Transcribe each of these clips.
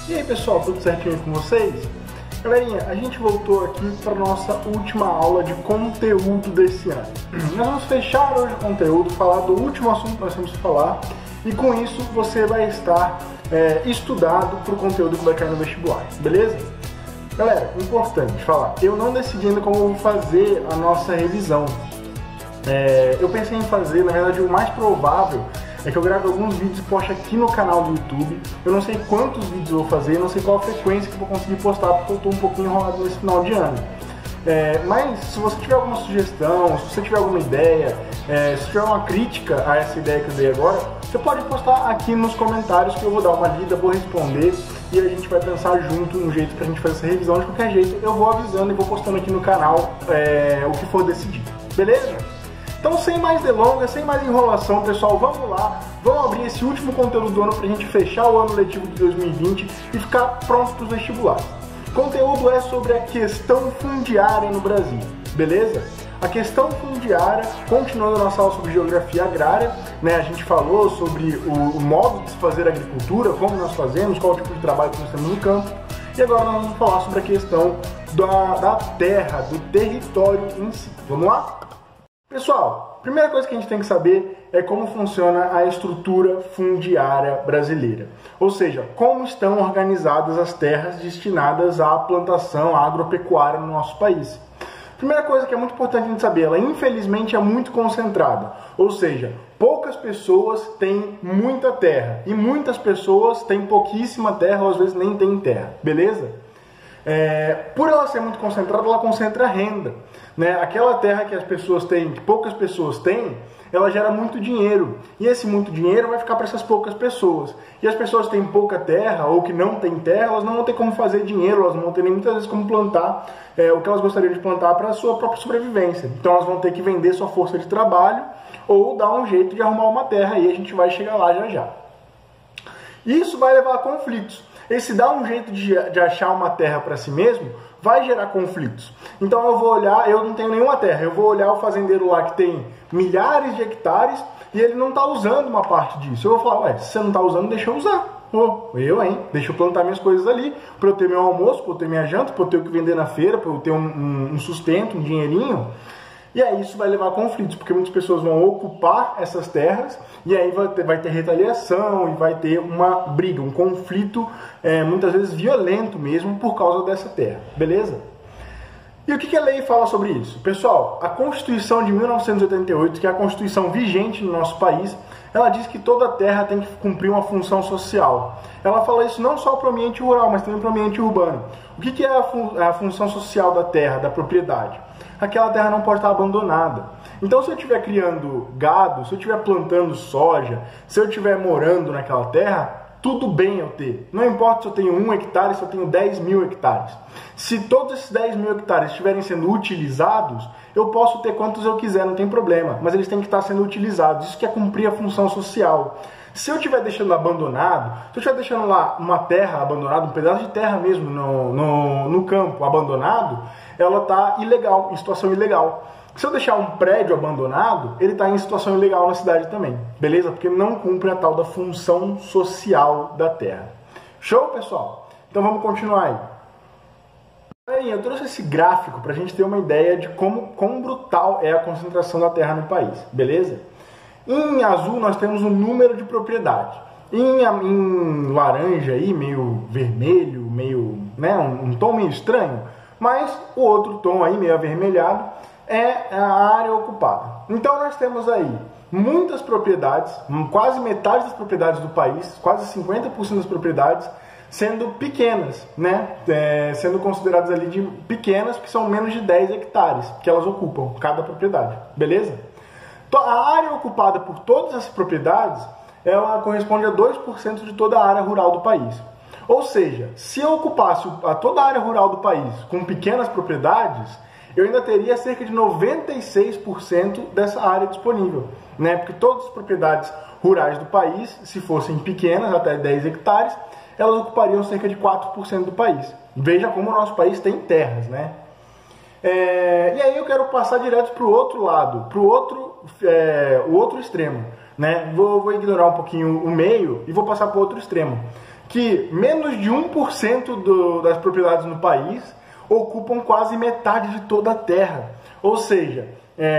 E aí pessoal, tudo certinho com vocês? Galerinha, a gente voltou aqui para nossa última aula de conteúdo desse ano. Nós vamos fechar hoje o conteúdo, falar do último assunto que nós temos que falar, e com isso você vai estar estudado para o conteúdo que vai cair no vestibular, beleza? Galera, importante falar, eu não decidi ainda como eu vou fazer a nossa revisão. Eu pensei em fazer, na verdade o mais provável é que eu grave alguns vídeos e poste aqui no canal do YouTube. Eu não sei quantos vídeos eu vou fazer, não sei qual a frequência que eu vou conseguir postar, porque eu estou um pouquinho enrolado nesse final de ano. Mas se você tiver alguma sugestão, se você tiver alguma ideia, se tiver uma crítica a essa ideia que eu dei agora, você pode postar aqui nos comentários que eu vou dar uma lida, vou responder e a gente vai pensar junto no jeito pra gente fazer essa revisão. De qualquer jeito, eu vou avisando e vou postando aqui no canal o que for decidido, beleza? Então, sem mais delongas, sem mais enrolação, pessoal, vamos lá, vamos abrir esse último conteúdo do ano para a gente fechar o ano letivo de 2020 e ficar pronto para os vestibulares. O conteúdo é sobre a questão fundiária no Brasil, beleza? A questão fundiária, continuando a nossa aula sobre geografia agrária, né, a gente falou sobre o modo de se fazer agricultura, como nós fazemos, qual tipo de trabalho que nós temos no campo, e agora nós vamos falar sobre a questão da terra, do território em si. Vamos lá? Pessoal, a primeira coisa que a gente tem que saber é como funciona a estrutura fundiária brasileira. Ou seja, como estão organizadas as terras destinadas à plantação agropecuária no nosso país. Primeira coisa que é muito importante a gente saber, ela infelizmente é muito concentrada. Ou seja, poucas pessoas têm muita terra e muitas pessoas têm pouquíssima terra ou às vezes nem têm terra, beleza? Por ela ser muito concentrada, ela concentra renda, né? Aquela terra que as pessoas têm, que poucas pessoas têm, ela gera muito dinheiro. E esse muito dinheiro vai ficar para essas poucas pessoas. E as pessoas que têm pouca terra ou que não têm terra, elas não vão ter como fazer dinheiro, elas não vão ter nem muitas vezes como plantar o que elas gostariam de plantar para a sua própria sobrevivência. Então elas vão ter que vender sua força de trabalho ou dar um jeito de arrumar uma terra, e a gente vai chegar lá já já. Isso vai levar a conflitos. Esse dar um jeito de achar uma terra para si mesmo vai gerar conflitos. Então eu vou olhar, eu não tenho nenhuma terra, eu vou olhar o fazendeiro lá que tem milhares de hectares e ele não está usando uma parte disso. Eu vou falar, ué, se você não está usando, deixa eu usar. Deixa eu plantar minhas coisas ali, para eu ter meu almoço, para eu ter minha janta, para eu ter o que vender na feira, para eu ter um sustento, um dinheirinho. E aí isso vai levar a conflitos, porque muitas pessoas vão ocupar essas terras e aí vai ter retaliação e vai ter uma briga, um conflito, muitas vezes violento mesmo, por causa dessa terra, beleza? E o que a lei fala sobre isso? Pessoal, a Constituição de 1988, que é a Constituição vigente no nosso país, ela diz que toda terra tem que cumprir uma função social. Ela fala isso não só para o ambiente rural, mas também para o ambiente urbano. O que é a função social da terra, da propriedade? Aquela terra não pode estar abandonada. Então, se eu estiver criando gado, se eu estiver plantando soja, se eu estiver morando naquela terra, tudo bem eu ter. Não importa se eu tenho 1 hectare, se eu tenho 10 mil hectares. Se todos esses 10 mil hectares estiverem sendo utilizados, eu posso ter quantos eu quiser, não tem problema. Mas eles têm que estar sendo utilizados. Isso que é cumprir a função social. Se eu estiver deixando abandonado, se eu estiver deixando lá uma terra abandonada, um pedaço de terra mesmo no campo abandonado, ela está ilegal, em situação ilegal. Se eu deixar um prédio abandonado, ele está em situação ilegal na cidade também, beleza? Porque não cumpre a tal da função social da terra. Show, pessoal? Então vamos continuar aí. Eu trouxe esse gráfico para a gente ter uma ideia de quão brutal é a concentração da terra no país, beleza? Em azul nós temos o número de propriedade. Em laranja aí, meio vermelho, meio, né, um tom meio estranho, mas o outro tom aí, meio avermelhado, é a área ocupada. Então nós temos aí muitas propriedades, quase metade das propriedades do país, quase 50% das propriedades, sendo pequenas, né? Sendo consideradas ali de pequenas, porque são menos de 10 hectares que elas ocupam, cada propriedade, beleza? A área ocupada por todas essas propriedades, ela corresponde a 2% de toda a área rural do país. Ou seja, se eu ocupasse toda a área rural do país com pequenas propriedades, eu ainda teria cerca de 96% dessa área disponível, né? Porque todas as propriedades rurais do país, se fossem pequenas, até 10 hectares, elas ocupariam cerca de 4% do país. Veja como o nosso país tem terras, né? E aí eu quero passar direto para o outro lado, para o outro extremo, né? Vou ignorar um pouquinho o meio e vou passar para o outro extremo, que menos de 1% das propriedades no país ocupam quase metade de toda a terra. Ou seja,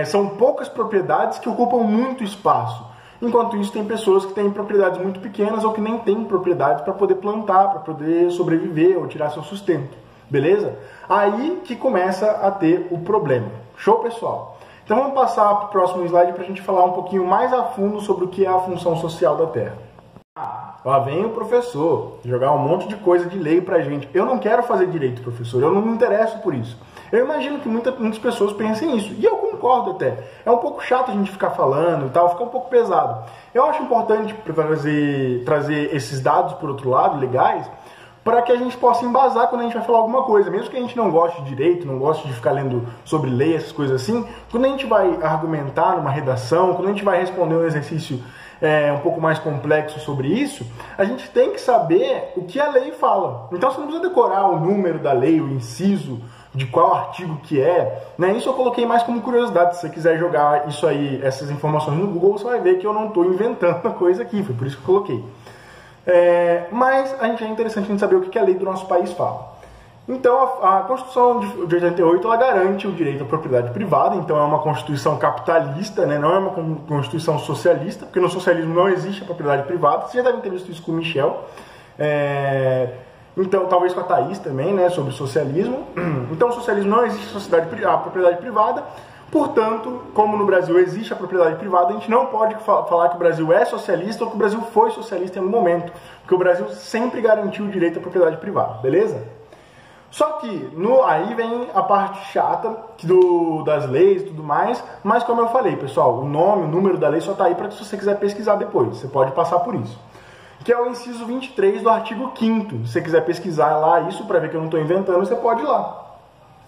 são poucas propriedades que ocupam muito espaço. Enquanto isso, tem pessoas que têm propriedades muito pequenas ou que nem têm propriedades para poder plantar, para poder sobreviver ou tirar seu sustento. Beleza? Aí que começa a ter o problema. Show, pessoal? Então vamos passar para o próximo slide para a gente falar um pouquinho mais a fundo sobre o que é a função social da terra. Lá vem o professor jogar um monte de coisa de lei pra gente. Eu não quero fazer direito, professor, eu não me interesso por isso. Eu imagino que muitas pessoas pensem isso, e eu concordo até. É um pouco chato a gente ficar falando e tal, fica um pouco pesado. Eu acho importante trazer esses dados, por outro lado, legais, para que a gente possa embasar quando a gente vai falar alguma coisa. Mesmo que a gente não goste de direito, não goste de ficar lendo sobre lei, essas coisas assim, quando a gente vai argumentar numa redação, quando a gente vai responder um exercício um pouco mais complexo sobre isso, a gente tem que saber o que a lei fala. Então você não precisa decorar o número da lei, o inciso, de qual artigo que é, né? Isso eu coloquei mais como curiosidade. Se você quiser jogar isso aí, essas informações no Google, você vai ver que eu não estou inventando a coisa aqui, foi por isso que eu coloquei. Mas é interessante a gente saber o que a lei do nosso país fala. Então a Constituição de 88 ela garante o direito à propriedade privada, então é uma Constituição capitalista, né? Não é uma Constituição socialista, porque no socialismo não existe a propriedade privada. Vocês já devem ter visto isso com o Michel. Então, talvez com a Thaís também, né, sobre o socialismo. Então, o socialismo não existe a propriedade privada. Portanto, como no Brasil existe a propriedade privada, a gente não pode falar que o Brasil é socialista ou que o Brasil foi socialista em algum momento, porque o Brasil sempre garantiu o direito à propriedade privada, beleza? Só que aí vem a parte chata das leis e tudo mais, mas como eu falei, pessoal, o nome, o número da lei só está aí para se você quiser pesquisar depois, você pode passar por isso. Que é o inciso 23 do artigo 5º. Se você quiser pesquisar lá isso para ver que eu não estou inventando, você pode ir lá.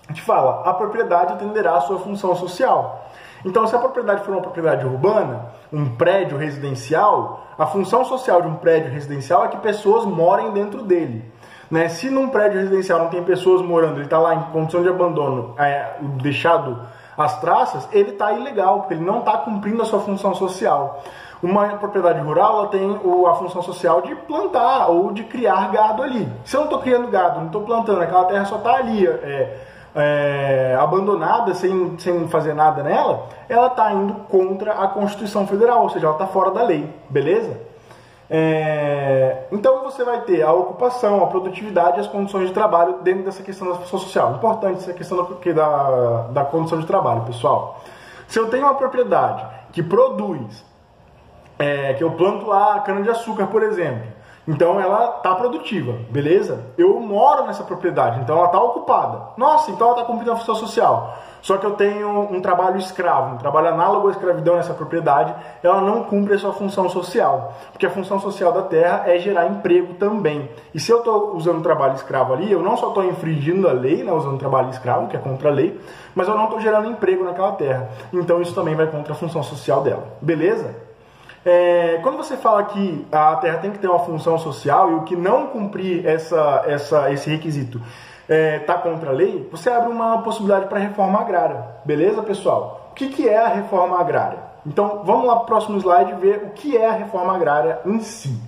A gente fala, a propriedade atenderá à sua função social. Então, se a propriedade for uma propriedade urbana, um prédio residencial, a função social de um prédio residencial é que pessoas morem dentro dele. Né? Se num prédio residencial não tem pessoas morando, ele está lá em condição de abandono, deixado às traças, ele está ilegal, porque ele não está cumprindo a sua função social. Uma propriedade rural ela tem a função social de plantar ou de criar gado ali. Se eu não estou criando gado, não estou plantando, aquela terra só está ali abandonada, sem fazer nada nela, ela está indo contra a Constituição Federal, ou seja, ela está fora da lei, beleza? Então você vai ter a ocupação, a produtividade e as condições de trabalho dentro dessa questão da função social. Importante essa questão da condição de trabalho, pessoal. Se eu tenho uma propriedade que produz, que eu planto lá cana-de-açúcar, por exemplo, então ela está produtiva, beleza? Eu moro nessa propriedade, então ela está ocupada. Nossa, então ela está cumprindo a função social. Só que eu tenho um trabalho escravo, um trabalho análogo à escravidão nessa propriedade, ela não cumpre a sua função social. Porque a função social da terra é gerar emprego também. E se eu estou usando trabalho escravo ali, eu não só estou infringindo a lei, né, usando trabalho escravo, que é contra a lei, mas eu não estou gerando emprego naquela terra. Então isso também vai contra a função social dela, beleza? Quando você fala que a terra tem que ter uma função social e o que não cumprir esse requisito está contra a lei, você abre uma possibilidade para a reforma agrária. Beleza, pessoal? O que é a reforma agrária? Então, vamos lá para o próximo slide ver o que é a reforma agrária em si.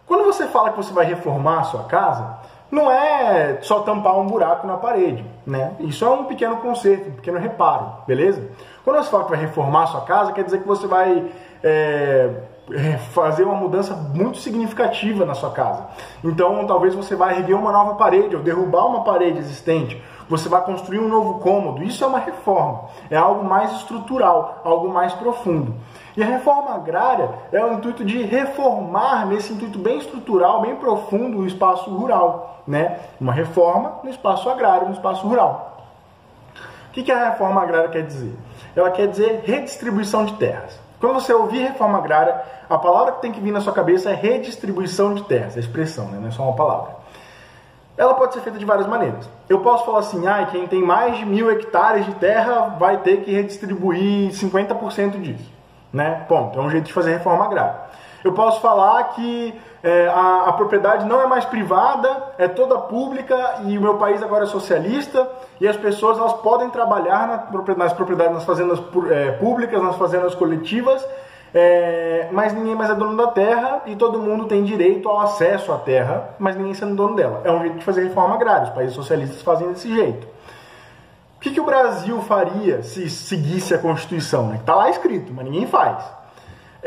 Quando você fala que você vai reformar a sua casa, não é só tampar um buraco na parede, né? Isso é um pequeno conserto, um pequeno reparo, beleza? Quando você fala que vai reformar a sua casa, quer dizer que você vai fazer uma mudança muito significativa na sua casa. Então, talvez você vai erguer uma nova parede ou derrubar uma parede existente. Você vai construir um novo cômodo. Isso é uma reforma. É algo mais estrutural, algo mais profundo. E a reforma agrária é o intuito de reformar, nesse intuito bem estrutural, bem profundo, o espaço rural, né? Uma reforma no espaço agrário, no espaço rural. O que a reforma agrária quer dizer? Ela quer dizer redistribuição de terras. Quando você ouvir reforma agrária, a palavra que tem que vir na sua cabeça é redistribuição de terras, a expressão, né? Não é só uma palavra. Ela pode ser feita de várias maneiras. Eu posso falar assim, quem tem mais de 1000 hectares de terra vai ter que redistribuir 50% disso, né? Ponto, é um jeito de fazer reforma agrária. Eu posso falar que a propriedade não é mais privada, é toda pública e o meu país agora é socialista e as pessoas elas podem trabalhar nas propriedades, nas fazendas públicas, nas fazendas coletivas Mas ninguém mais é dono da terra e todo mundo tem direito ao acesso à terra, mas ninguém sendo dono dela. É um jeito de fazer reforma agrária, os países socialistas fazem desse jeito. O que o Brasil faria se seguisse a Constituição? Está lá escrito, mas ninguém faz.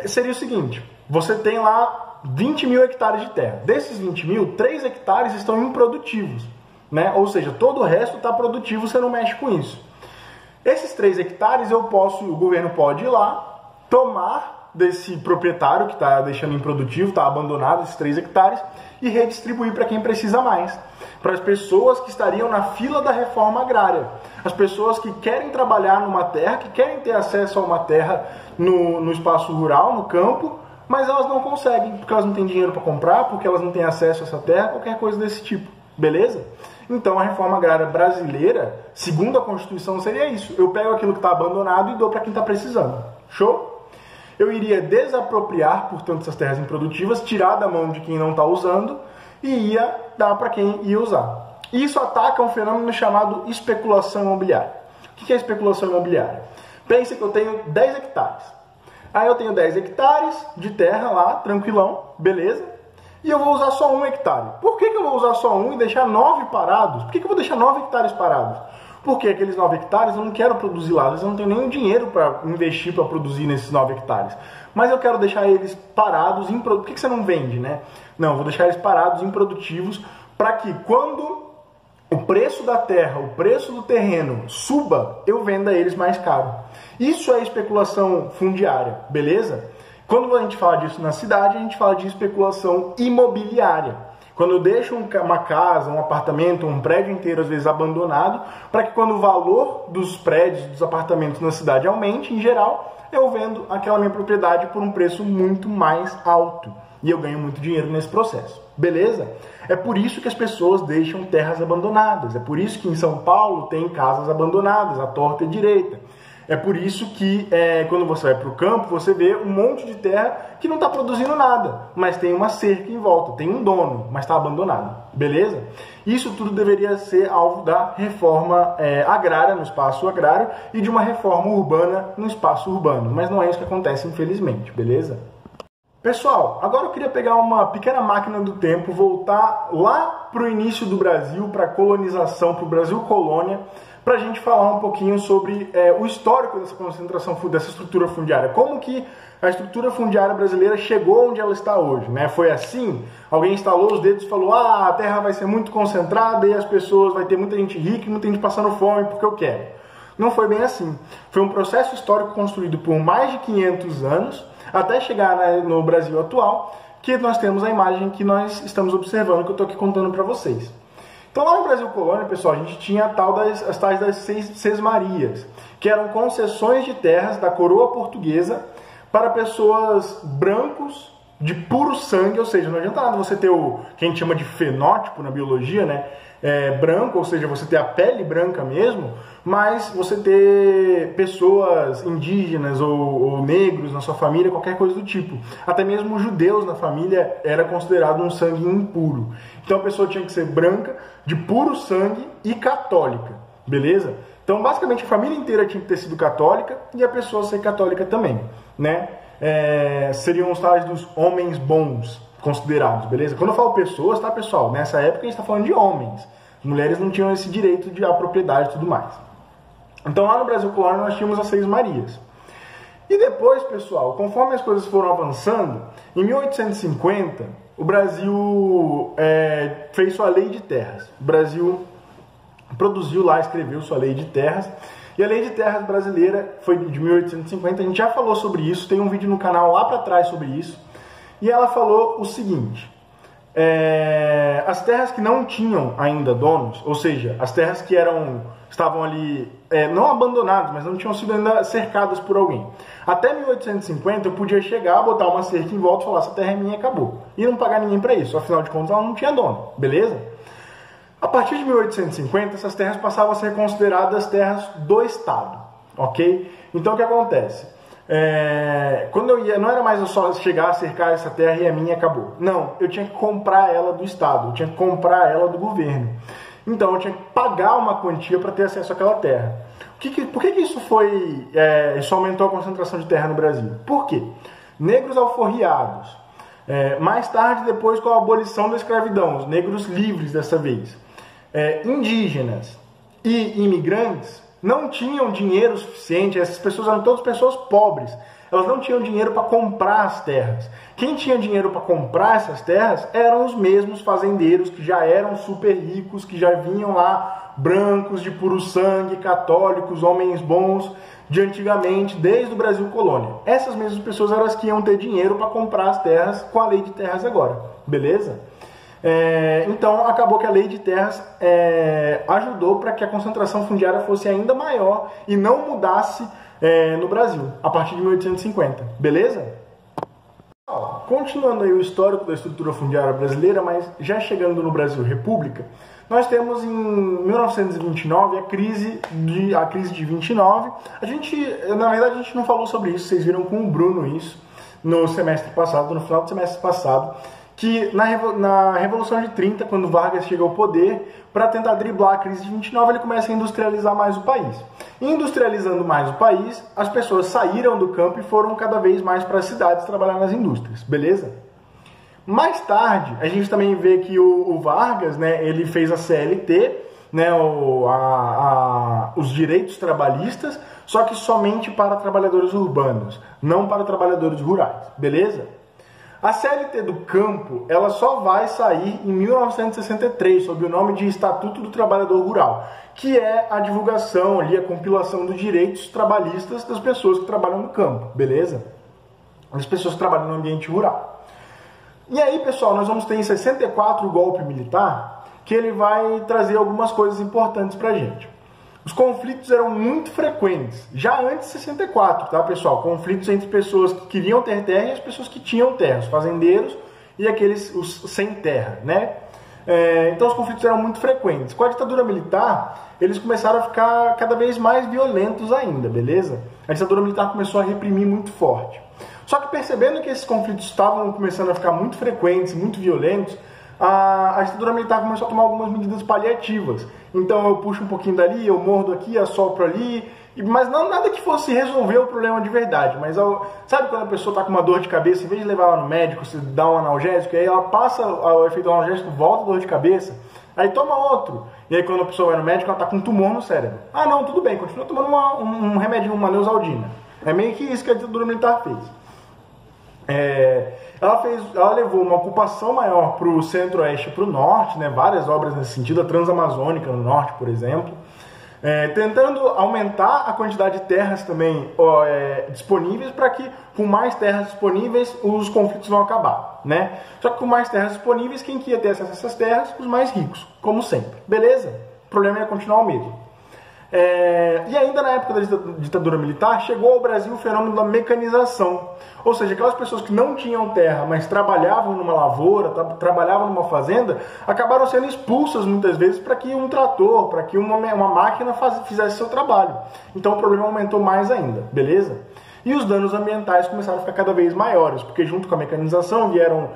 Seria o seguinte, você tem lá 20 mil hectares de terra. Desses 20 mil, 3 hectares estão improdutivos, né? Ou seja, todo o resto está produtivo, você não mexe com isso. Esses 3 hectares o governo pode ir lá, tomar desse proprietário que está deixando improdutivo, está abandonado esses 3 hectares e redistribuir para quem precisa mais. Para as pessoas que estariam na fila da reforma agrária. As pessoas que querem trabalhar numa terra, que querem ter acesso a uma terra no espaço rural, no campo, mas elas não conseguem, porque elas não têm dinheiro para comprar, porque elas não têm acesso a essa terra, qualquer coisa desse tipo. Beleza? Então a reforma agrária brasileira, segundo a Constituição, seria isso. Eu pego aquilo que está abandonado e dou para quem está precisando. Show? Eu iria desapropriar, portanto, essas terras improdutivas, tirar da mão de quem não está usando e ia dar para quem ia usar. Isso ataca um fenômeno chamado especulação imobiliária. O que é especulação imobiliária? Pense que eu tenho 10 hectares. Aí eu tenho 10 hectares de terra lá, tranquilão, beleza? E eu vou usar só 1 hectare. Por que eu vou usar só 1 e deixar 9 parados? Por que eu vou deixar 9 hectares parados? Porque aqueles 9 hectares eu não quero produzir lá, eu não tenho nenhum dinheiro para investir para produzir nesses 9 hectares. Mas eu quero deixar eles parados, por que você não vende, né? Não, eu vou deixar eles parados, improdutivos, para que quando o preço da terra, o preço do terreno suba, eu venda eles mais caro. Isso é especulação fundiária, beleza? Quando a gente fala disso na cidade, a gente fala de especulação imobiliária. Quando eu deixo uma casa, um apartamento, um prédio inteiro, às vezes abandonado, para que quando o valor dos prédios, dos apartamentos na cidade aumente, em geral, eu vendo aquela minha propriedade por um preço muito mais alto. E eu ganho muito dinheiro nesse processo. Beleza? É por isso que as pessoas deixam terras abandonadas. É por isso que em São Paulo tem casas abandonadas, à torta e à direita. É por isso que quando você vai para o campo, você vê um monte de terra que não está produzindo nada, mas tem uma cerca em volta, tem um dono, mas está abandonado. Beleza? Isso tudo deveria ser alvo da reforma agrária no espaço agrário e de uma reforma urbana no espaço urbano, mas não é isso que acontece, infelizmente. Beleza? Pessoal, agora eu queria pegar uma pequena máquina do tempo, voltar lá para o início do Brasil, para a colonização, para o Brasil colônia, para a gente falar um pouquinho sobre o histórico dessa concentração, dessa estrutura fundiária. Como que a estrutura fundiária brasileira chegou onde ela está hoje, né? Foi assim? Alguém instalou os dedos e falou, a terra vai ser muito concentrada e as pessoas, vai ter muita gente rica e muita gente passando fome porque eu quero. Não foi bem assim. Foi um processo histórico construído por mais de 500 anos, até chegar no Brasil atual, que nós temos a imagem que nós estamos observando, que eu estou aqui contando para vocês. Então lá no Brasil Colônia, pessoal, a gente tinha as tais das sesmarias, que eram concessões de terras da coroa portuguesa para pessoas brancos de puro sangue, ou seja, não adianta nada você ter o que a gente chama de fenótipo na biologia, né? Branco, ou seja, você ter a pele branca mesmo, mas você ter pessoas indígenas ou negros na sua família, qualquer coisa do tipo. Até mesmo judeus na família era considerado um sangue impuro. Então a pessoa tinha que ser branca, de puro sangue e católica, beleza? Então basicamente a família inteira tinha que ter sido católica e a pessoa ser católica também, né? Seriam os tais dos homens bons considerados, beleza? Quando eu falo pessoas, tá, pessoal? Nessa época a gente está falando de homens. As mulheres não tinham esse direito de propriedade e tudo mais. Então lá no Brasil colônia nós tínhamos as Sesmarias. E depois, pessoal, conforme as coisas foram avançando, em 1850 o Brasil fez sua lei de terras. O Brasil produziu lá, escreveu sua lei de terras. E a lei de terras brasileira foi de 1850, a gente já falou sobre isso, tem um vídeo no canal lá para trás sobre isso. E ela falou o seguinte, as terras que não tinham ainda donos, ou seja, as terras que estavam ali, não abandonadas, mas não tinham sido ainda cercadas por alguém. Até 1850 eu podia chegar, botar uma cerca em volta e falar, essa terra é minha e acabou. E não pagar ninguém para isso, afinal de contas ela não tinha dono, beleza? A partir de 1850 essas terras passavam a ser consideradas terras do Estado, ok? Então o que acontece? Quando eu ia, não era mais eu só chegar, cercar essa terra e é minha e acabou. Não, eu tinha que comprar ela do Estado, eu tinha que comprar ela do governo. Então eu tinha que pagar uma quantia para ter acesso àquela terra. Por que isso isso aumentou a concentração de terra no Brasil? Por quê? Negros alforriados. Mais tarde, depois com a abolição da escravidão, os negros livres dessa vez. Indígenas e imigrantes não tinham dinheiro suficiente, essas pessoas eram todas pessoas pobres, elas não tinham dinheiro para comprar as terras. Quem tinha dinheiro para comprar essas terras eram os mesmos fazendeiros que já eram super ricos, que já vinham lá brancos, de puro sangue, católicos, homens bons, de antigamente, desde o Brasil colônia. Essas mesmas pessoas eram as que iam ter dinheiro para comprar as terras com a lei de terras agora, beleza? Então acabou que a lei de terras ajudou para que a concentração fundiária fosse ainda maior e não mudasse no Brasil, a partir de 1850, beleza? Continuando aí o histórico da estrutura fundiária brasileira, mas já chegando no Brasil República, nós temos em 1929 a crise de 29. Na verdade, a gente não falou sobre isso, vocês viram com o Bruno isso no semestre passado, no final do semestre passado, que na Revolução de 30, quando Vargas chega ao poder, para tentar driblar a crise de 29, ele começa a industrializar mais o país. Industrializando mais o país, as pessoas saíram do campo e foram cada vez mais para as cidades trabalhar nas indústrias, beleza? Mais tarde, a gente também vê que o Vargas, né, ele fez a CLT, né, os direitos trabalhistas, só que somente para trabalhadores urbanos, não para trabalhadores rurais, beleza? A CLT do campo, ela só vai sair em 1963, sob o nome de Estatuto do Trabalhador Rural, que é a divulgação ali, a compilação dos direitos trabalhistas das pessoas que trabalham no campo, beleza? Das pessoas que trabalham no ambiente rural. E aí, pessoal, nós vamos ter em 64 o golpe militar, que ele vai trazer algumas coisas importantes pra gente. Os conflitos eram muito frequentes, já antes de 64, tá, pessoal? Conflitos entre pessoas que queriam ter terra e as pessoas que tinham terra, os fazendeiros e os sem terra, né? Então os conflitos eram muito frequentes. Com a ditadura militar, eles começaram a ficar cada vez mais violentos ainda, beleza? A ditadura militar começou a reprimir muito forte. Só que percebendo que esses conflitos estavam começando a ficar muito frequentes, muito violentos, a ditadura militar começou a tomar algumas medidas paliativas. Então eu puxo um pouquinho dali, eu mordo aqui, assopro ali, mas não nada que fosse resolver o problema de verdade. Mas sabe quando a pessoa está com uma dor de cabeça, em vez de levar ela no médico, você dá um analgésico, aí ela passa o efeito do analgésico, volta a dor de cabeça, aí toma outro. E aí quando a pessoa vai no médico, ela está com um tumor no cérebro. Ah não, tudo bem, continua tomando um remédio, uma Neosaldina. É meio que isso que a ditadura militar fez. Ela levou uma ocupação maior para o centro-oeste e para o norte, né, várias obras nesse sentido, a Transamazônica no norte, por exemplo, tentando aumentar a quantidade de terras também disponíveis para que, com mais terras disponíveis, os conflitos vão acabar, né? Só que com mais terras disponíveis, quem que ia ter acesso a essas terras? Os mais ricos, como sempre, beleza? O problema ia continuar o mesmo. E ainda na época da ditadura militar, chegou ao Brasil o fenômeno da mecanização. Ou seja, aquelas pessoas que não tinham terra, mas trabalhavam numa lavoura, trabalhavam numa fazenda, acabaram sendo expulsas muitas vezes para que um trator, para que uma máquina fizesse seu trabalho. Então o problema aumentou mais ainda, beleza? E os danos ambientais começaram a ficar cada vez maiores, porque junto com a mecanização vieram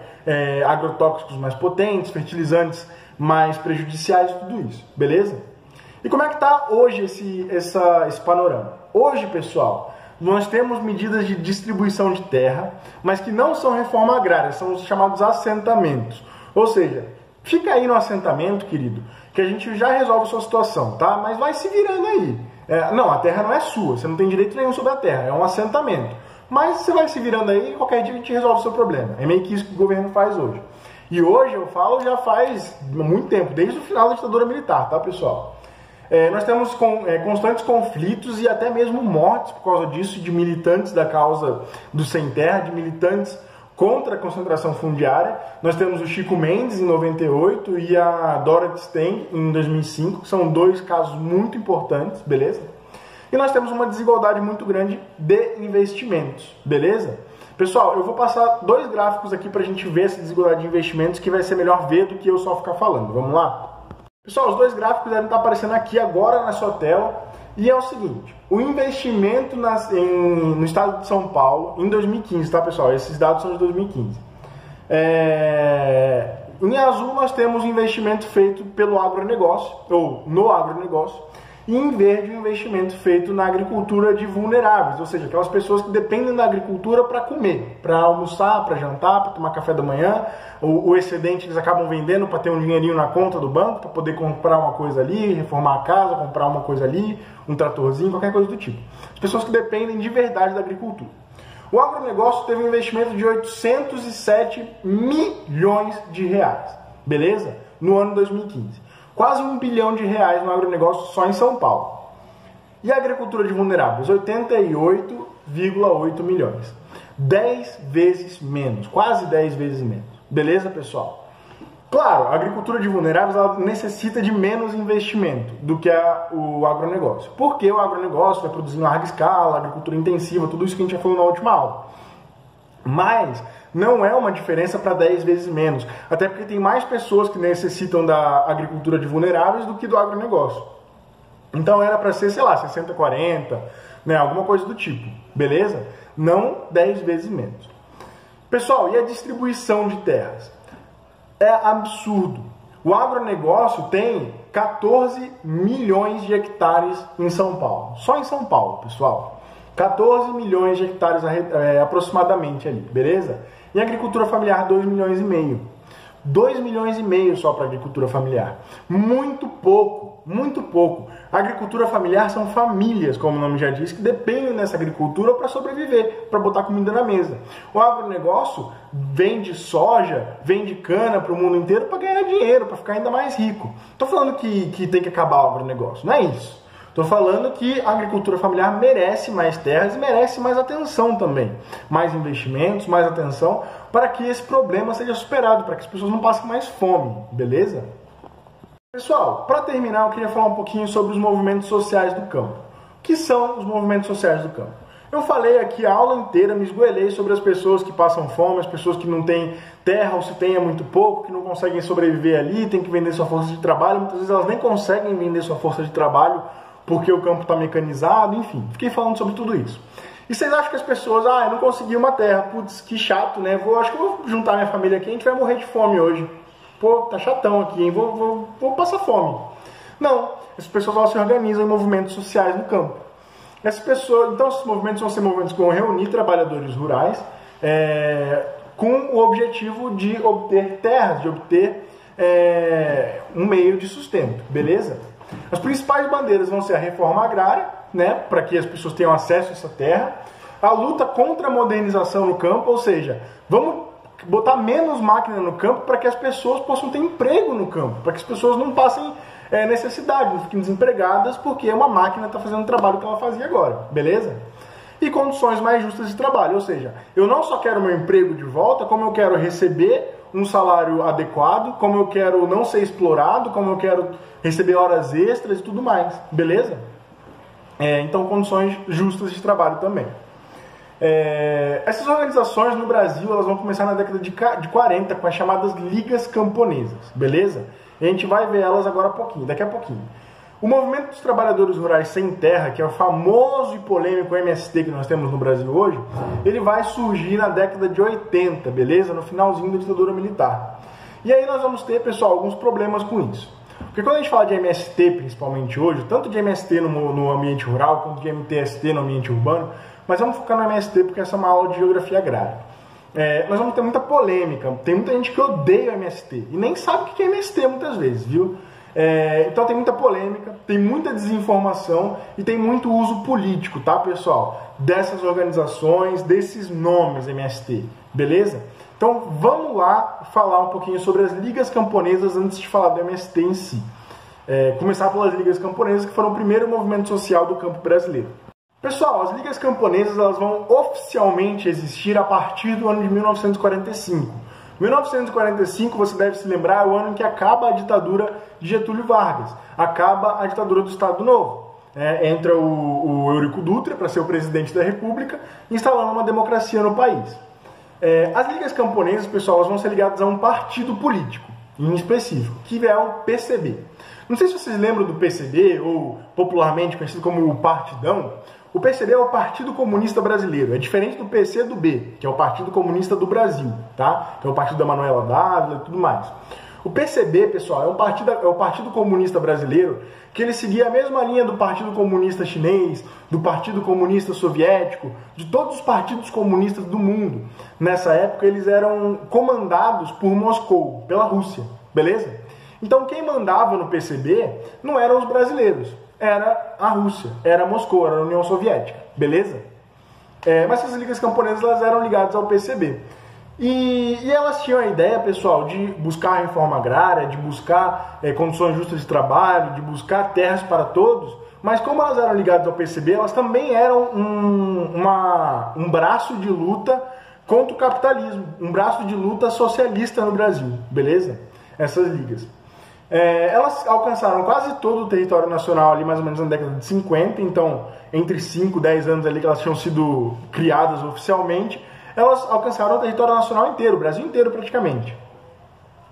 agrotóxicos mais potentes, fertilizantes mais prejudiciais e tudo isso, beleza? E como é que está hoje esse panorama? Hoje, pessoal, nós temos medidas de distribuição de terra, mas que não são reforma agrária, são os chamados assentamentos. Ou seja, fica aí no assentamento, querido, que a gente já resolve a sua situação, tá? Mas vai se virando aí. Não, a terra não é sua, você não tem direito nenhum sobre a terra, é um assentamento. Mas você vai se virando aí e qualquer dia a gente resolve o seu problema. É meio que isso que o governo faz hoje. E hoje, eu falo, já faz muito tempo, desde o final da ditadura militar, tá, pessoal? Nós temos constantes conflitos e até mesmo mortes por causa disso, de militantes da causa do sem terra, de militantes contra a concentração fundiária. Nós temos o Chico Mendes em 98 e a Dorothy Stang em 2005, que são dois casos muito importantes, beleza? E nós temos uma desigualdade muito grande de investimentos, beleza? Pessoal, eu vou passar dois gráficos aqui para a gente ver essa desigualdade de investimentos, que vai ser melhor ver do que eu só ficar falando. Vamos lá? Pessoal, os dois gráficos devem estar aparecendo aqui agora na sua tela. E é o seguinte, o investimento no estado de São Paulo em 2015, tá, pessoal? Esses dados são de 2015. Em azul nós temos o investimento feito pelo agronegócio, ou no agronegócio, e em verde o investimento feito na agricultura de vulneráveis, ou seja, aquelas pessoas que dependem da agricultura para comer, para almoçar, para jantar, para tomar café da manhã, o excedente eles acabam vendendo para ter um dinheirinho na conta do banco, para poder comprar uma coisa ali, reformar a casa, comprar uma coisa ali, um tratorzinho, qualquer coisa do tipo. As pessoas que dependem de verdade da agricultura. O agronegócio teve um investimento de 807 milhões de reais, beleza? No ano 2015. Quase R$ 1 bilhão no agronegócio só em São Paulo. E a agricultura de vulneráveis? 88,8 milhões. 10 vezes menos, quase 10 vezes menos. Beleza, pessoal? Claro, a agricultura de vulneráveis ela necessita de menos investimento do que o agronegócio. Porque o agronegócio vai produzir em larga escala, agricultura intensiva, tudo isso que a gente já falou na última aula. Mas não é uma diferença para 10 vezes menos. Até porque tem mais pessoas que necessitam da agricultura de vulneráveis do que do agronegócio. Então era para ser, sei lá, 60-40, né, alguma coisa do tipo. Beleza? Não 10 vezes menos. Pessoal, e a distribuição de terras? É absurdo. O agronegócio tem 14 milhões de hectares em São Paulo. Só em São Paulo, pessoal. 14 milhões de hectares aproximadamente ali, beleza? E a agricultura familiar, 2 milhões e meio. 2 milhões e meio só para a agricultura familiar. Muito pouco, muito pouco. A agricultura familiar são famílias, como o nome já diz, que dependem dessa agricultura para sobreviver, para botar comida na mesa. O agronegócio vende soja, vende cana para o mundo inteiro para ganhar dinheiro, para ficar ainda mais rico. Estou falando que tem que acabar o agronegócio, não é isso. Estou falando que a agricultura familiar merece mais terras e merece mais atenção também. Mais investimentos, mais atenção, para que esse problema seja superado, para que as pessoas não passem mais fome, beleza? Pessoal, para terminar eu queria falar um pouquinho sobre os movimentos sociais do campo. O que são os movimentos sociais do campo? Eu falei aqui a aula inteira, me esgoelei sobre as pessoas que passam fome, as pessoas que não têm terra ou se tem é muito pouco, que não conseguem sobreviver ali, tem que vender sua força de trabalho, muitas vezes elas nem conseguem vender sua força de trabalho, porque o campo está mecanizado, enfim. Fiquei falando sobre tudo isso. E vocês acham que as pessoas, eu não consegui uma terra, putz, que chato, né? Acho que eu vou juntar minha família aqui, a gente vai morrer de fome hoje. Pô, tá chatão aqui, hein? Vou passar fome. Não, essas pessoas elas se organizam em movimentos sociais no campo. Então esses movimentos vão ser movimentos que vão reunir trabalhadores rurais com o objetivo de obter terras, de obter um meio de sustento, beleza? As principais bandeiras vão ser a reforma agrária, né, para que as pessoas tenham acesso a essa terra, a luta contra a modernização no campo, ou seja, vamos botar menos máquina no campo para que as pessoas possam ter emprego no campo, para que as pessoas não passem necessidade, não fiquem desempregadas porque uma máquina está fazendo o trabalho que ela fazia agora, beleza? E condições mais justas de trabalho, ou seja, eu não só quero meu emprego de volta, como eu quero receber um salário adequado, como eu quero não ser explorado, como eu quero receber horas extras e tudo mais, beleza? Então, condições justas de trabalho também. Essas organizações no Brasil elas vão começar na década de 40 com as chamadas ligas camponesas, beleza? E a gente vai ver elas agora daqui a pouquinho. O movimento dos trabalhadores rurais sem terra, que é o famoso e polêmico MST que nós temos no Brasil hoje, ele vai surgir na década de 80, beleza? No finalzinho da ditadura militar. E aí nós vamos ter, pessoal, alguns problemas com isso. Porque quando a gente fala de MST, principalmente hoje, tanto de MST no ambiente rural, quanto de MTST no ambiente urbano, mas vamos focar no MST porque essa é uma aula de geografia agrária. Nós vamos ter muita polêmica, tem muita gente que odeia o MST e nem sabe o que é MST muitas vezes, viu? Então tem muita polêmica, tem muita desinformação e tem muito uso político, tá, pessoal? Dessas organizações, desses nomes MST, beleza? Então vamos lá falar um pouquinho sobre as ligas camponesas antes de falar do MST em si. Começar pelas ligas camponesas, que foram o primeiro movimento social do campo brasileiro. Pessoal, as ligas camponesas elas vão oficialmente existir a partir do ano de 1945. 1945, você deve se lembrar, é o ano em que acaba a ditadura de Getúlio Vargas, acaba a ditadura do Estado Novo. Entra o Eurico Dutra para ser o presidente da República, instalando uma democracia no país. As ligas camponesas, pessoal, elas vão ser ligadas a um partido político, em específico, que é o PCB. Não sei se vocês lembram do PCB, ou popularmente conhecido como o Partidão. O PCB é o Partido Comunista Brasileiro, é diferente do PCdoB, que é o Partido Comunista do Brasil, tá? Que é o partido da Manuela Dávila e tudo mais. O PCB, pessoal, é o Partido Comunista Brasileiro, que ele seguia a mesma linha do Partido Comunista Chinês, do Partido Comunista Soviético, de todos os partidos comunistas do mundo. Nessa época, eles eram comandados por Moscou, pela Rússia, beleza? Então, quem mandava no PCB não eram os brasileiros, era a Rússia, era Moscou, era a União Soviética, beleza? Mas essas ligas camponesas elas eram ligadas ao PCB. E elas tinham a ideia, pessoal, de buscar a reforma agrária, de buscar condições justas de trabalho, de buscar terras para todos, mas como elas eram ligadas ao PCB, elas também eram um braço de luta contra o capitalismo, um braço de luta socialista no Brasil, beleza? Essas ligas. Elas alcançaram quase todo o território nacional ali mais ou menos na década de 50, então entre 5 e 10 anos ali que elas tinham sido criadas oficialmente, elas alcançaram o território nacional inteiro, o Brasil inteiro praticamente.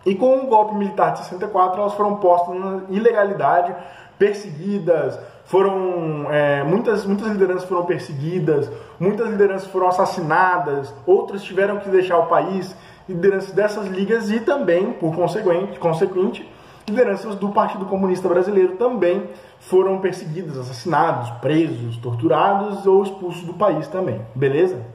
E com o golpe militar de 64, elas foram postas na ilegalidade, perseguidas, muitas lideranças foram perseguidas, muitas lideranças foram assassinadas, outras tiveram que deixar o país, lideranças dessas ligas e também, por consequente, lideranças do Partido Comunista Brasileiro também foram perseguidas, assassinados, presos, torturados ou expulsos do país também, beleza?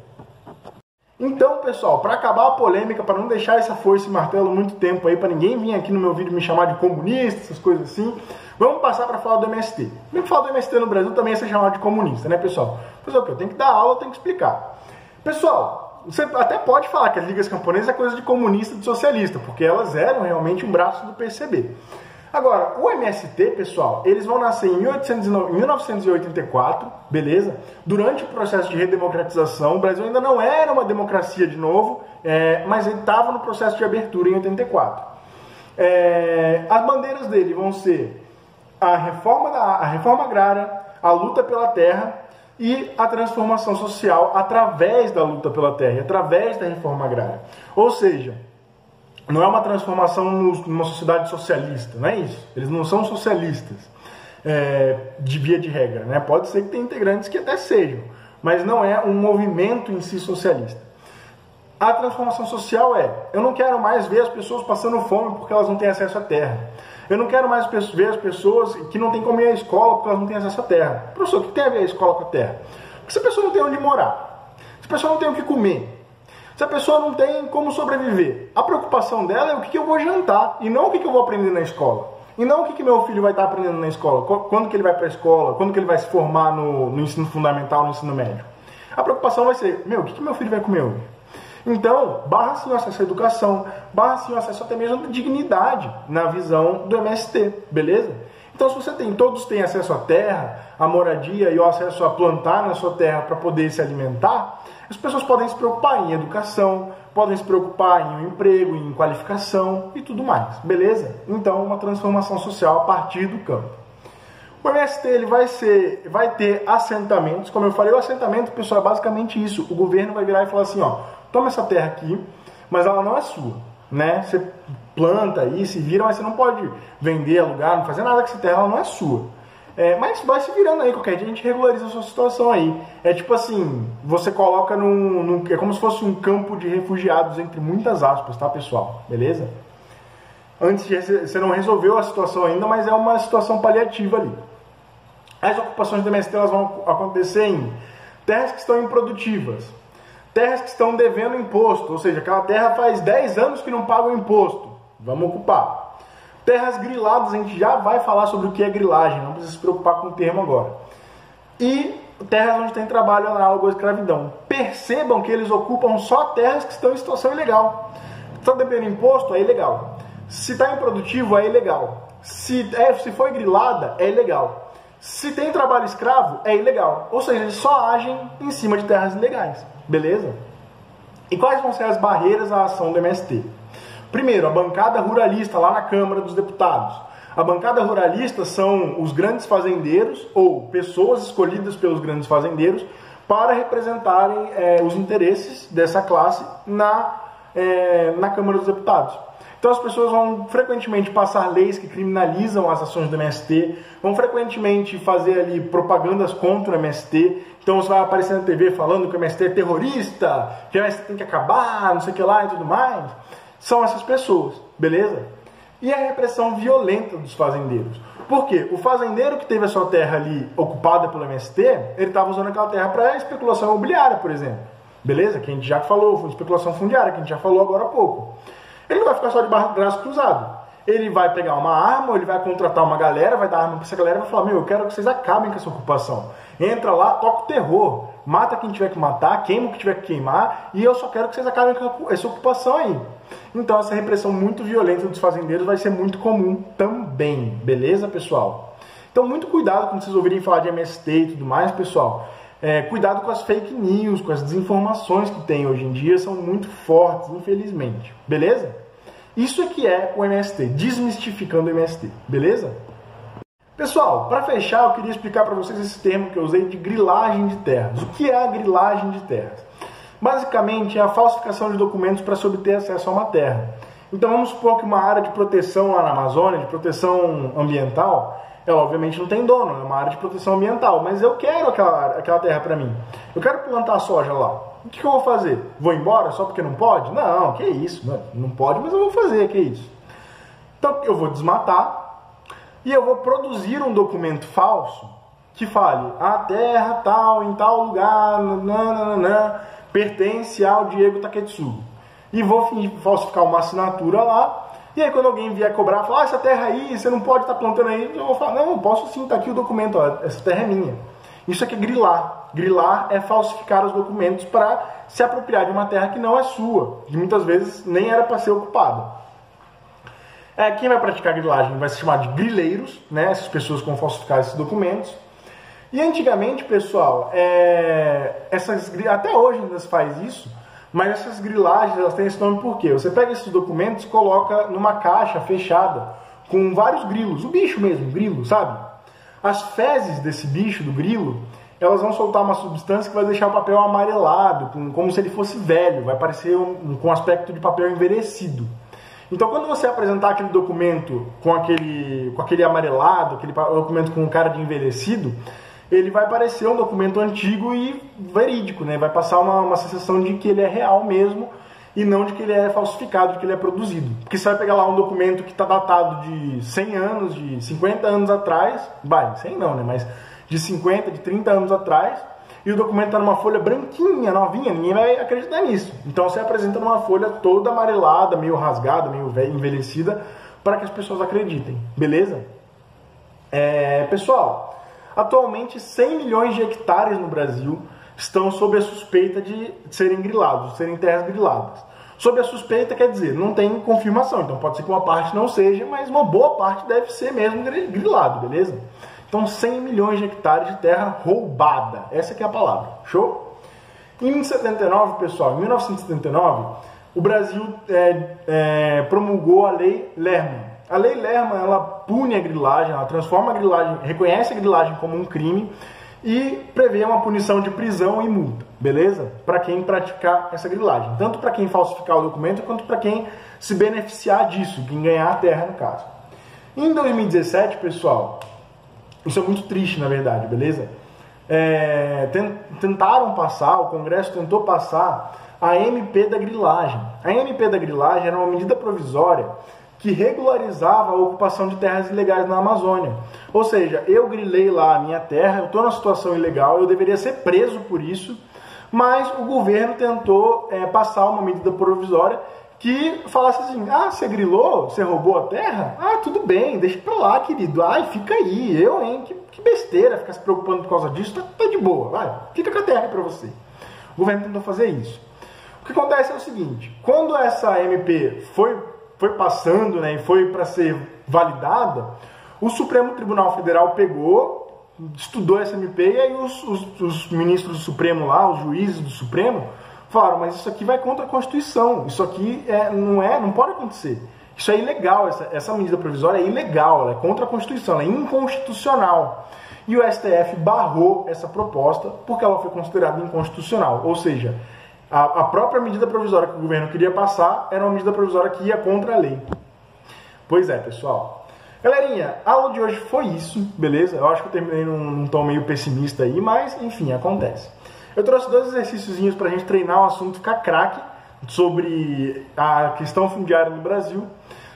Então, pessoal, para acabar a polêmica, para não deixar essa foice e martelo muito tempo aí, para ninguém vir aqui no meu vídeo me chamar de comunista, essas coisas assim, vamos passar para falar do MST. Bem que falar do MST no Brasil também é ser chamado de comunista, né, pessoal? Fazer o quê? Eu tenho que dar aula, eu tenho que explicar. Pessoal, você até pode falar que as ligas camponesas é coisa de comunista e de socialista, porque elas eram realmente um braço do PCB. Agora, o MST, pessoal, eles vão nascer em 1984, beleza? Durante o processo de redemocratização, o Brasil ainda não era uma democracia de novo, mas ele estava no processo de abertura em 84. As bandeiras dele vão ser a reforma agrária, a luta pela terra e a transformação social através da luta pela terra, através da reforma agrária. Ou seja, não é uma transformação numa sociedade socialista, não é isso. Eles não são socialistas, de via de regra, né? Pode ser que tenha integrantes que até sejam, mas não é um movimento em si socialista. A transformação social eu não quero mais ver as pessoas passando fome porque elas não têm acesso à terra. Eu não quero mais ver as pessoas que não têm como ir à escola porque elas não têm acesso à terra. Professor, o que tem a ver a escola com a terra? Porque se a pessoa não tem onde morar, se a pessoa não tem o que comer, se a pessoa não tem como sobreviver, a preocupação dela é o que eu vou jantar, e não o que eu vou aprender na escola. E não o que meu filho vai estar aprendendo na escola, quando que ele vai para a escola, quando que ele vai se formar no ensino fundamental, no ensino médio. A preocupação vai ser, o que meu filho vai comer hoje? Então, barra sim o acesso à educação, barra sim o acesso até mesmo à dignidade na visão do MST, beleza? Então, se todos têm acesso à terra, à moradia e o acesso a plantar na sua terra para poder se alimentar, as pessoas podem se preocupar em educação, podem se preocupar em um emprego, em qualificação e tudo mais, beleza? Então, uma transformação social a partir do campo. O MST ele vai ter assentamentos, como eu falei, o assentamento, pessoal, é basicamente isso. O governo vai virar e falar assim, toma essa terra aqui, mas ela não é sua, né? Você planta aí, se vira, mas você não pode vender, alugar, não fazer nada com essa terra, ela não é sua. Mas vai se virando aí, qualquer dia a gente regulariza a sua situação aí. É tipo assim, você coloca é como se fosse um campo de refugiados, entre muitas aspas, tá, pessoal? Beleza? Você não resolveu a situação ainda, mas é uma situação paliativa ali. As ocupações do MST elas vão acontecer em terras que estão improdutivas, terras que estão devendo imposto, ou seja, aquela terra faz 10 anos que não paga o imposto, vamos ocupar. Terras griladas, a gente já vai falar sobre o que é grilagem, não precisa se preocupar com o termo agora. E terras onde tem trabalho análogo à escravidão. Percebam que eles ocupam só terras que estão em situação ilegal. Está devendo imposto, é ilegal. Se está improdutivo, é ilegal. Se foi grilada, é ilegal. Se tem trabalho escravo, é ilegal. Ou seja, eles só agem em cima de terras ilegais. Beleza? E quais vão ser as barreiras à ação do MST? Primeiro, a bancada ruralista lá na Câmara dos Deputados. A bancada ruralista são os grandes fazendeiros ou pessoas escolhidas pelos grandes fazendeiros para representarem os interesses dessa classe na Câmara dos Deputados. Então as pessoas vão frequentemente passar leis que criminalizam as ações do MST, vão frequentemente fazer ali propagandas contra o MST. Então você vai aparecer na TV falando que o MST é terrorista, que o MST tem que acabar, não sei o que lá e tudo mais. São essas pessoas, beleza? E a repressão violenta dos fazendeiros. Por quê? O fazendeiro que teve a sua terra ali ocupada pelo MST, ele estava usando aquela terra para especulação imobiliária, por exemplo. Beleza? Que a gente já falou, especulação fundiária, que a gente já falou agora há pouco. Ele não vai ficar só de braço cruzado. Ele vai pegar uma arma, ele vai contratar uma galera, vai dar arma para essa galera e vai falar, meu, eu quero que vocês acabem com essa ocupação. Entra lá, toca o terror, mata quem tiver que matar, queima o que tiver que queimar, e eu só quero que vocês acabem com essa ocupação aí. Então essa repressão muito violenta dos fazendeiros vai ser muito comum também, beleza, pessoal? Então muito cuidado quando vocês ouvirem falar de MST e tudo mais, pessoal. Cuidado com as fake news, com as desinformações que tem hoje em dia, são muito fortes, infelizmente, beleza? Isso aqui é o MST, desmistificando o MST, beleza? Pessoal, para fechar, eu queria explicar para vocês esse termo que eu usei de grilagem de terras. O que é a grilagem de terras? Basicamente, é a falsificação de documentos para se obter acesso a uma terra. Então vamos supor que uma área de proteção lá na Amazônia, de proteção ambiental, ela obviamente não tem dono, é uma área de proteção ambiental, mas eu quero aquela terra para mim. Eu quero plantar soja lá. O que eu vou fazer? Vou embora só porque não pode? Não, que isso, não pode, mas eu vou fazer, que isso. Então eu vou desmatar e eu vou produzir um documento falso que fale a terra tal, em tal lugar, pertence ao Diego Taketsugu. E vou falsificar uma assinatura lá. E aí quando alguém vier cobrar, falar, essa terra aí, você não pode estar plantando aí, eu vou falar, não, eu posso sim, tá aqui o documento, ó, essa terra é minha. Isso aqui é grilar. Grilar é falsificar os documentos para se apropriar de uma terra que não é sua, que muitas vezes nem era para ser ocupada. Quem vai praticar grilagem vai se chamar de grileiros, né? Essas pessoas que vão falsificar esses documentos. E antigamente, pessoal, até hoje ainda se faz isso, mas essas grilagens elas têm esse nome por quê? Você pega esses documentos e coloca numa caixa fechada com vários grilos, o bicho mesmo, grilo, sabe? As fezes desse bicho, do grilo, elas vão soltar uma substância que vai deixar o papel amarelado, como se ele fosse velho, vai parecer com aspecto de papel envelhecido. Então quando você apresentar aquele documento com aquele amarelado, aquele documento com cara de envelhecido, ele vai parecer um documento antigo e verídico, né? Vai passar uma sensação de que ele é real mesmo e não de que ele é falsificado, de que ele é produzido. Porque você vai pegar lá um documento que está datado de 100 anos, de 50 anos atrás, 100 não, né? Mas de 50, de 30 anos atrás, e o documento está numa folha branquinha, novinha, ninguém vai acreditar nisso. Então você apresenta numa folha toda amarelada, meio rasgada, meio envelhecida, para que as pessoas acreditem, beleza? Pessoal, atualmente 100 milhões de hectares no Brasil estão sob a suspeita de serem grilados, de serem terras griladas. Sob a suspeita quer dizer, não tem confirmação, então pode ser que uma parte não seja, mas uma boa parte deve ser mesmo grilado, beleza? Então 100 milhões de hectares de terra roubada, essa que é a palavra, show? Em 1979, pessoal, em 1979, o Brasil promulgou a Lei Lerman. A Lei Lerman, ela pune a grilagem, ela transforma a grilagem, reconhece a grilagem como um crime e prevê uma punição de prisão e multa, beleza? Para quem praticar essa grilagem, tanto para quem falsificar o documento, quanto para quem se beneficiar disso, quem ganhar a terra no caso. Em 2017, pessoal, isso é muito triste na verdade, beleza? Tentaram passar, o Congresso tentou passar a MP da grilagem. A MP da grilagem era uma medida provisória que regularizava a ocupação de terras ilegais na Amazônia. Ou seja, eu grilei lá a minha terra, eu estou numa situação ilegal, eu deveria ser preso por isso, mas o governo tentou passar uma medida provisória que falasse assim, você grilou, você roubou a terra? Tudo bem, deixa pra lá, querido, fica aí, que besteira ficar se preocupando por causa disso, tá de boa, vai, fica com a terra aí pra você. O governo tentou fazer isso. O que acontece é o seguinte, quando essa MP foi passando, né, e foi para ser validada, o Supremo Tribunal Federal pegou, estudou essa MP e aí os ministros do Supremo lá, os juízes do Supremo, falaram, mas isso aqui vai contra a Constituição, isso aqui não pode acontecer. Isso é ilegal, essa medida provisória é ilegal, ela é contra a Constituição, ela é inconstitucional. E o STF barrou essa proposta porque ela foi considerada inconstitucional, ou seja, A própria medida provisória que o governo queria passar era uma medida provisória que ia contra a lei. Pois é, pessoal. Galerinha, a aula de hoje foi isso, beleza? Eu acho que eu terminei num tom meio pessimista aí, mas enfim, acontece. Eu trouxe 2 exercíciozinhos pra gente treinar o assunto, ficar craque sobre a questão fundiária no Brasil.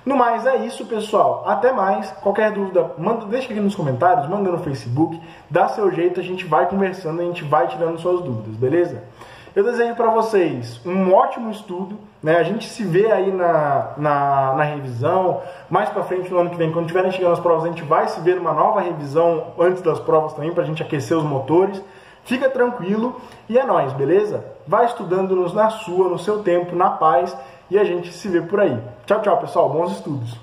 No mais, é isso, pessoal. Até mais. Qualquer dúvida, deixa aqui nos comentários, manda no Facebook, dá seu jeito, a gente vai conversando, a gente vai tirando suas dúvidas, beleza? Eu desejo para vocês um ótimo estudo, né? A gente se vê aí na revisão, mais para frente no ano que vem, quando tiverem chegando as provas, a gente vai se ver numa nova revisão antes das provas também, para a gente aquecer os motores. Fica tranquilo e é nóis, beleza? Vai estudando no seu tempo, na paz, e a gente se vê por aí. Tchau, tchau, pessoal. Bons estudos!